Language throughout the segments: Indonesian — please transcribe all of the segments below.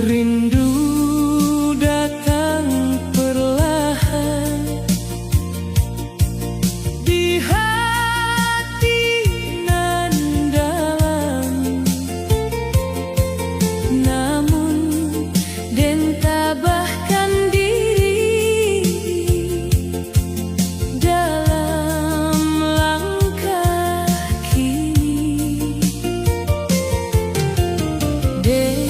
Rindu datang perlahan di hati nan dalam, namun den tabahkan diri dalam langkah kini. Den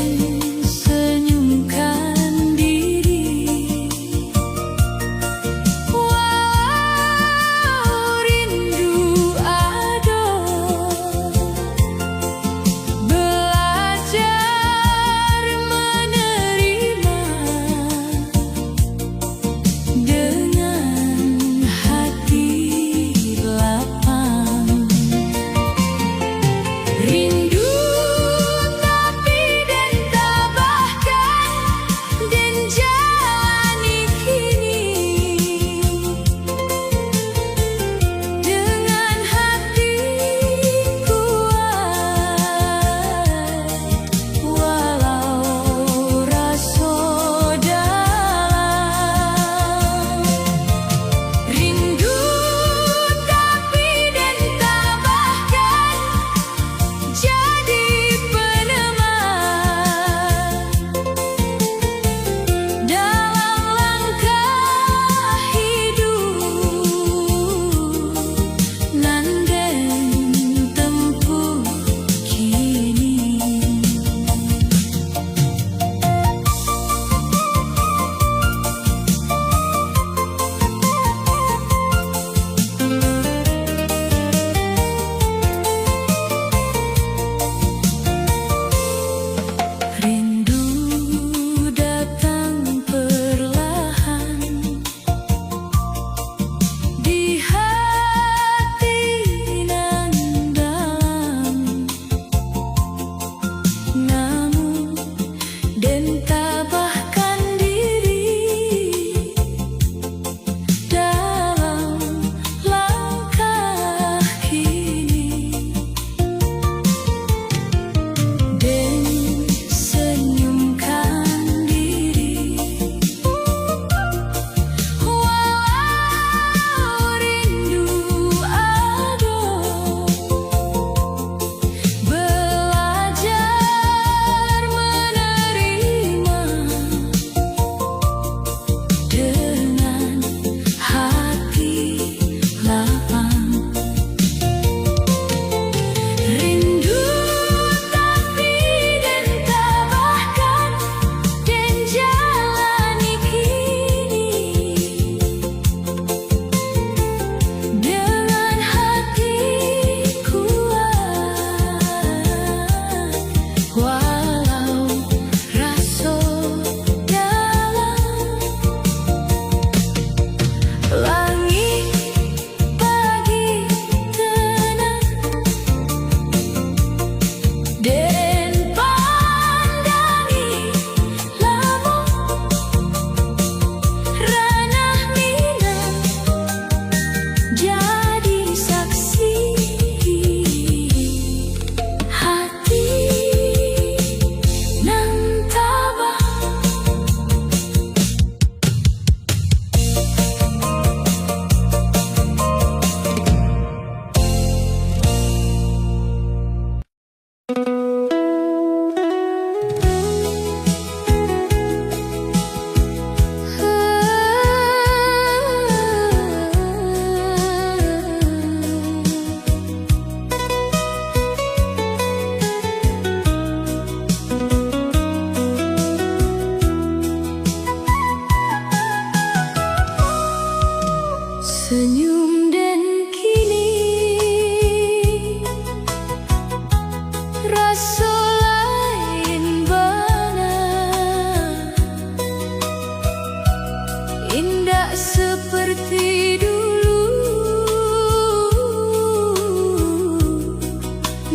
seperti dulu,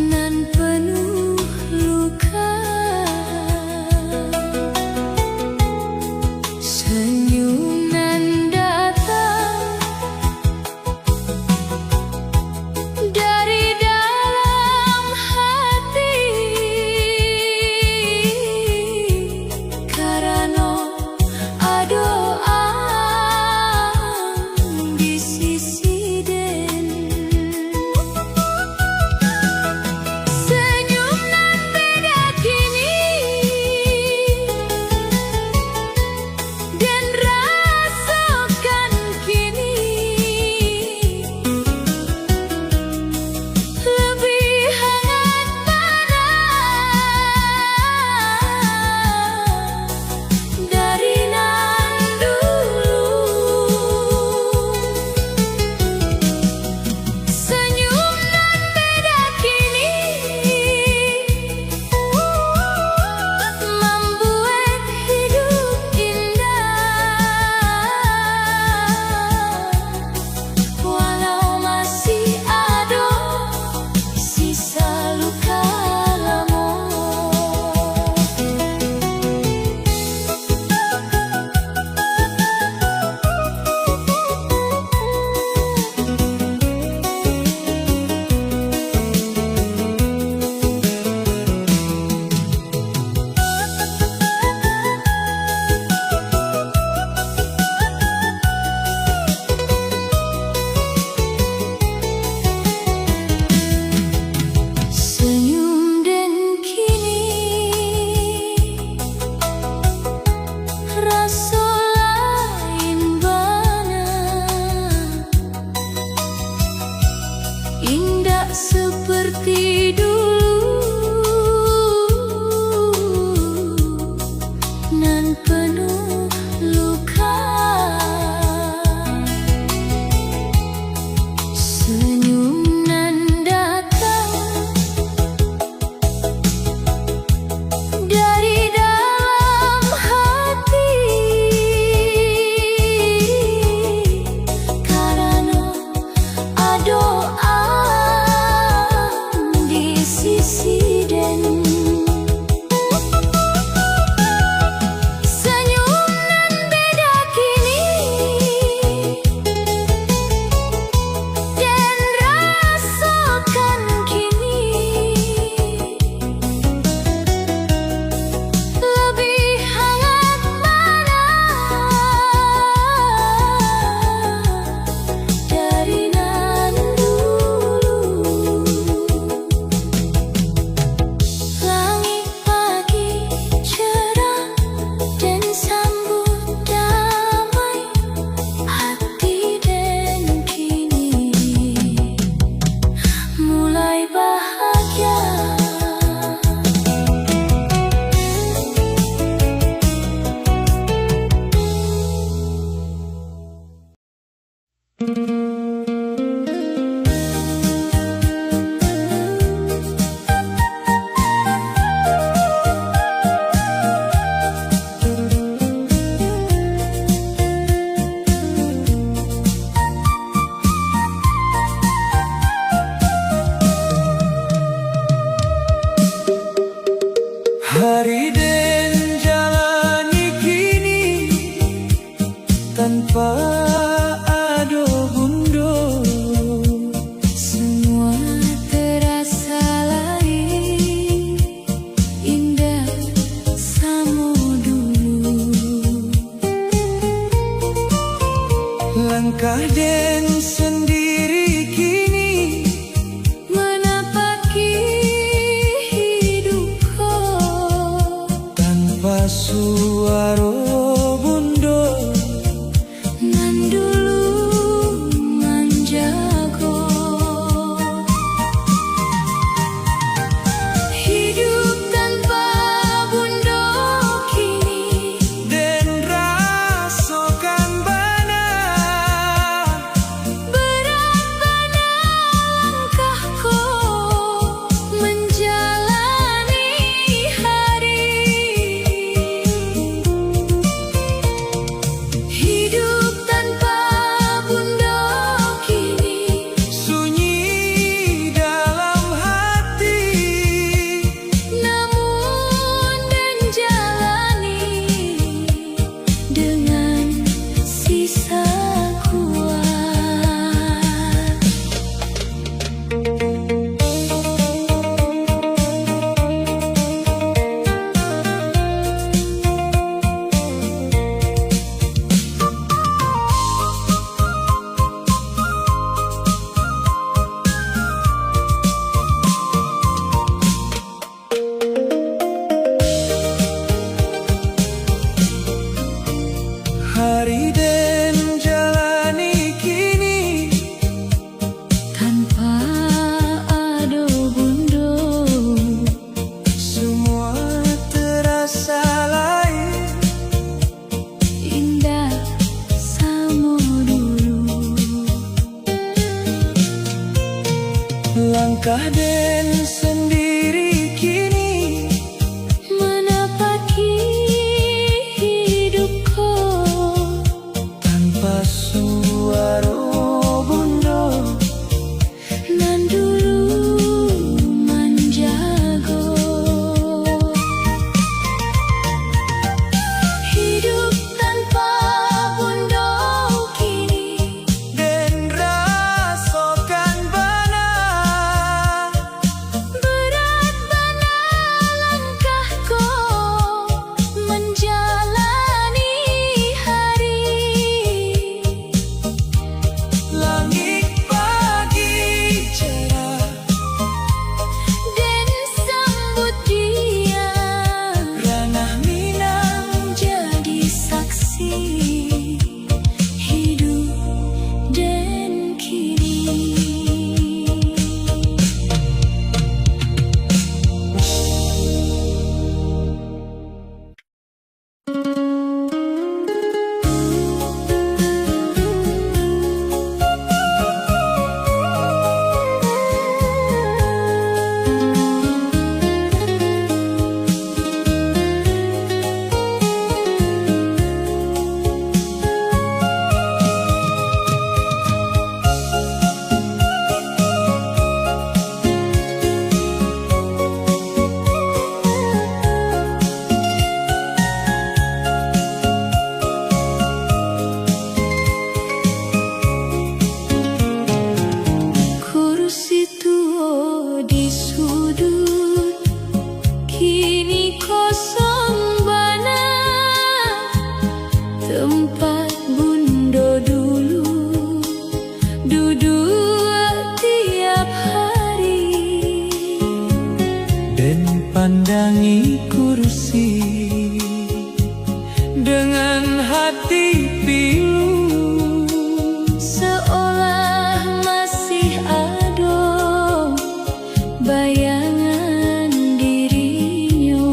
nan penuh luka. Senyum nan datang dari dalam hati, karena doa di sisi den. Senyum nan beda kini, dan rasakan kini lebih hangat mana dari nan dulu. Senyum nan beda kini membuat hidup indah, walau masih ada sisa luka lama. Senyum dan kini rasa lain bana, indah seperti dulu, nan penuh luka. Senyum nan datang dari dalam hati, karena doa di sisi den. Senyum nan beda kini, dan rasakan kini lebih hangat mana dari nan dulu. Langit pagi cerah dan sambut damai hati, dan kini mulai bahagia. Hari dan jalani kini tanpa ada bundo. Semua terasa lain, indah sama dulu. Langkah dan sendiri kini Menapaki hidupku tanpa suara bundo. nan dulu menjaga. Hidup tanpa bunda kini, Dan rasakan bana Hari dan jalani kini tanpa ado bundo. semua terasa lain, Indah sama dulu. langkah dan sendiri kini Menapaki hidupku tanpa suara bundo. nan dulu manjago. Hidup tanpa bundo kini Dan rasakan bana berat bana langkahku menjalani hari. langit pagi cerah Dan sambut dia ranah Minang jadi saksi hidup dan kini. Kursi tua di sudut kini kosong bana. Tempat bundo dulu duduk tiap hari. dan pandangi kursi dengan hati pilu. Seolah masih ada bayangan dirinya.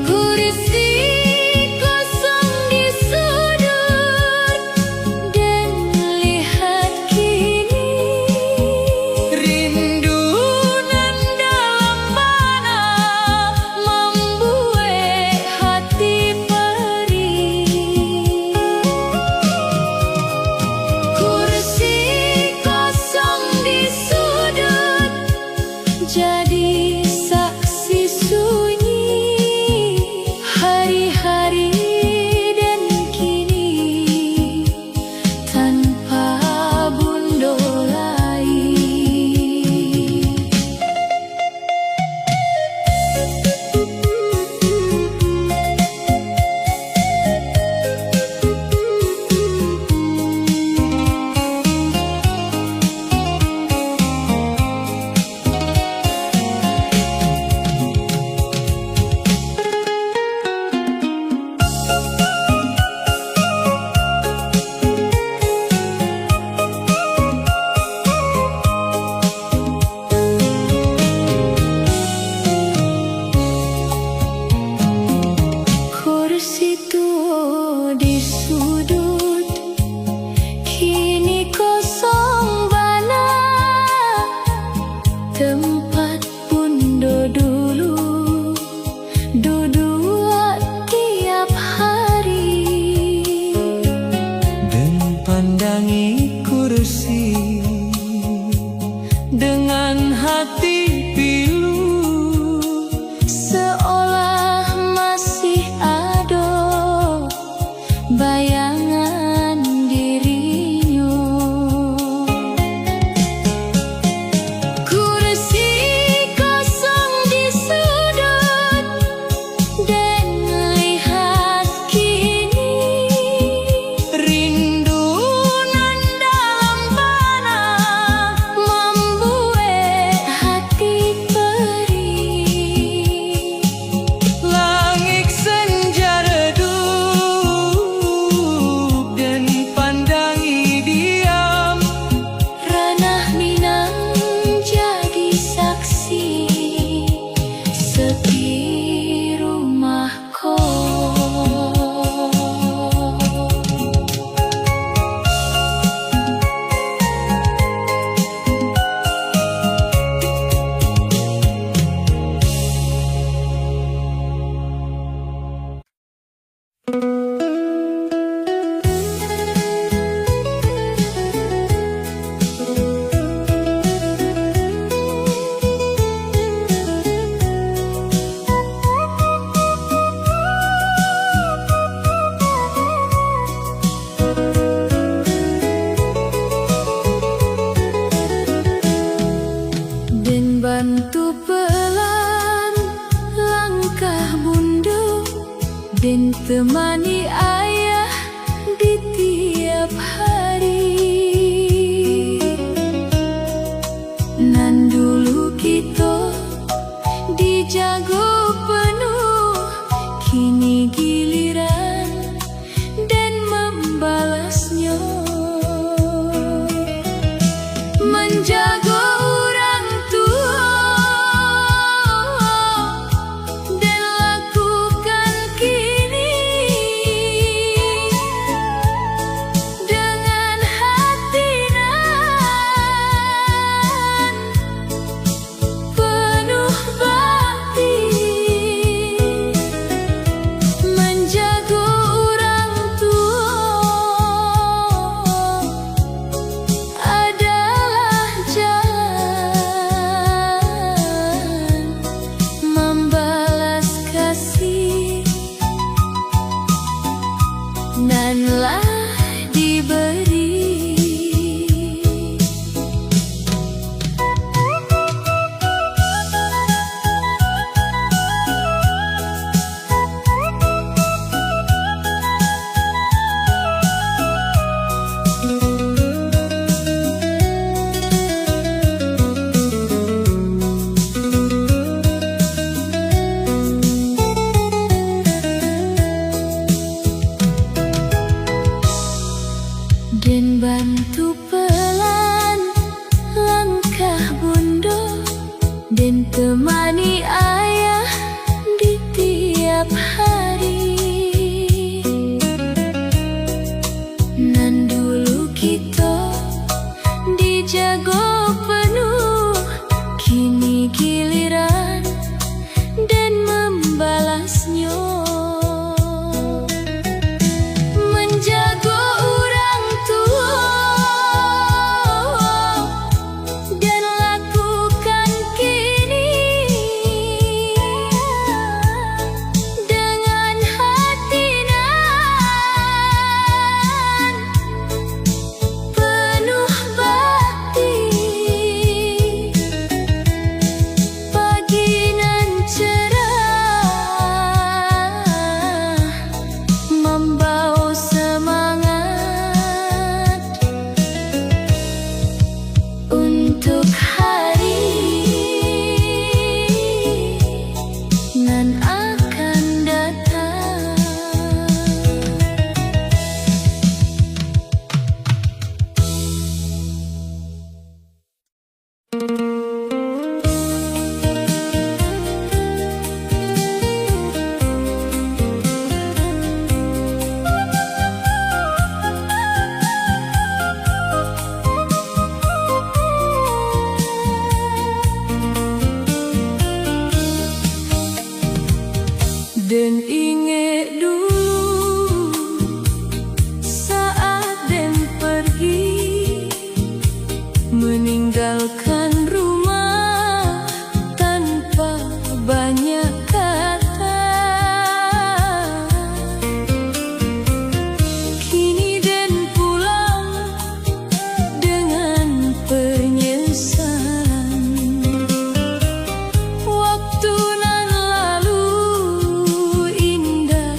Kursi kosong di sudut dan lihat kini Rindu nan dalam bana membuat hati dan temani ayah di tiap hari. Nan dulu kita dijago penuh, kini giliran dan membalasnya. Menjaga orang tua dan lakukan kini dengan hati nan penuh bakti. Menjaga orang tua adalah jalan membalas kasih nanlah diberi. Dan bantu pelan langkah bunda dan temani ayah di tiap hari. Nan dulu kita dijago penuh, kini giliran dan membalasnya. Menjaga orang tua dan lakukan kini dengan hati nan penuh bakti. Pagi nan cerah membawa semangat untuk hari nan akan datang. Dan ingat dulu saat Dan pergi meninggalkan rumah tanpa banyak kata. Kini Dan pulang dengan penyesalan. Waktu nan lalu indah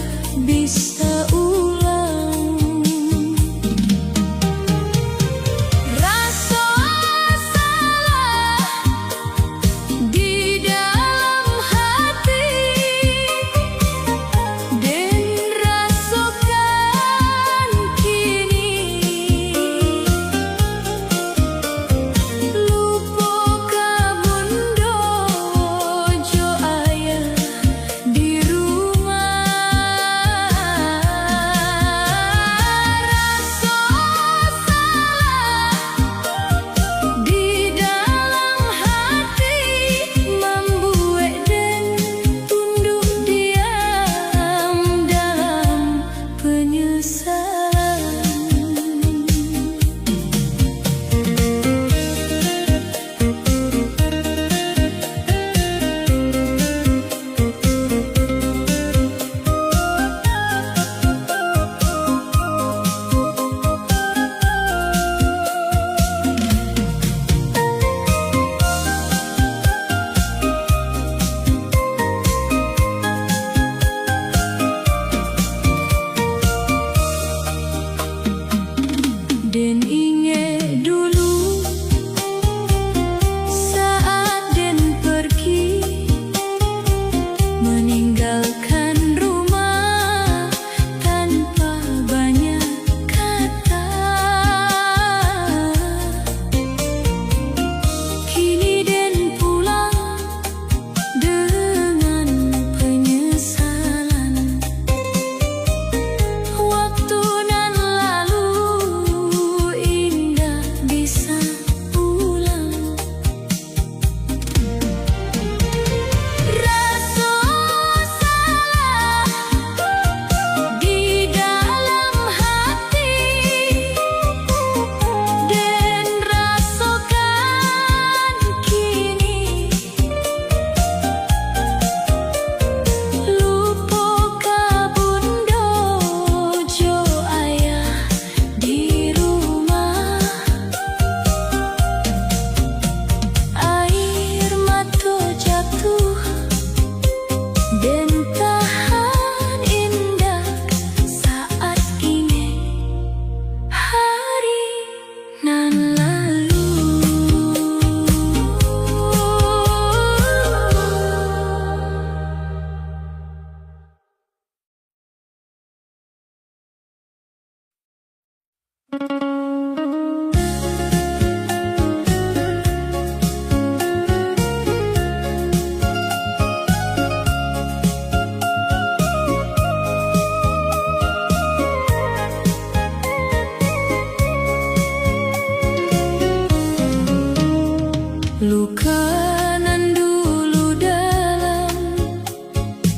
Luka nan dulu dalam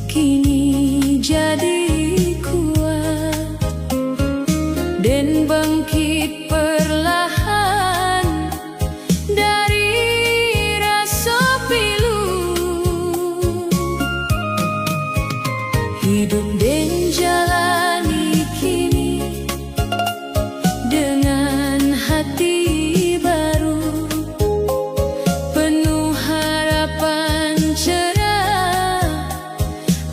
kini jadi kuat dan bangkit perlahan dari rasa pilu. Hidup dan jalani kini dengan hati baru, penuh harapan cerah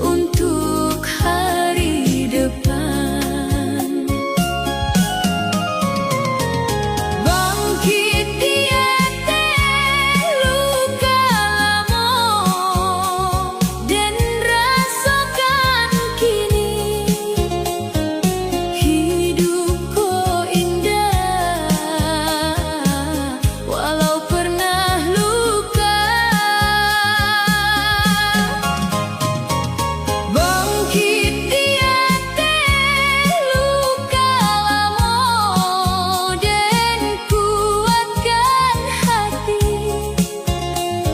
untuk hari depan. Bangkit di atas luka lama dan rasakan kini hidupku indah walau pernah luka. Bangkit di atas luka lama dan kuatkan hati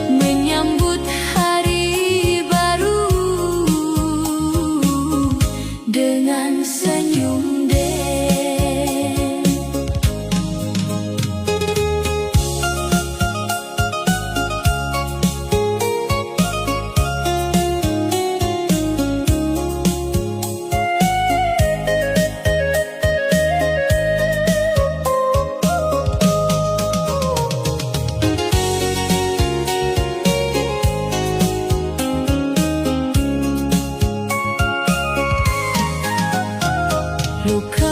menyambut hari baru dengan senyum deh. Luka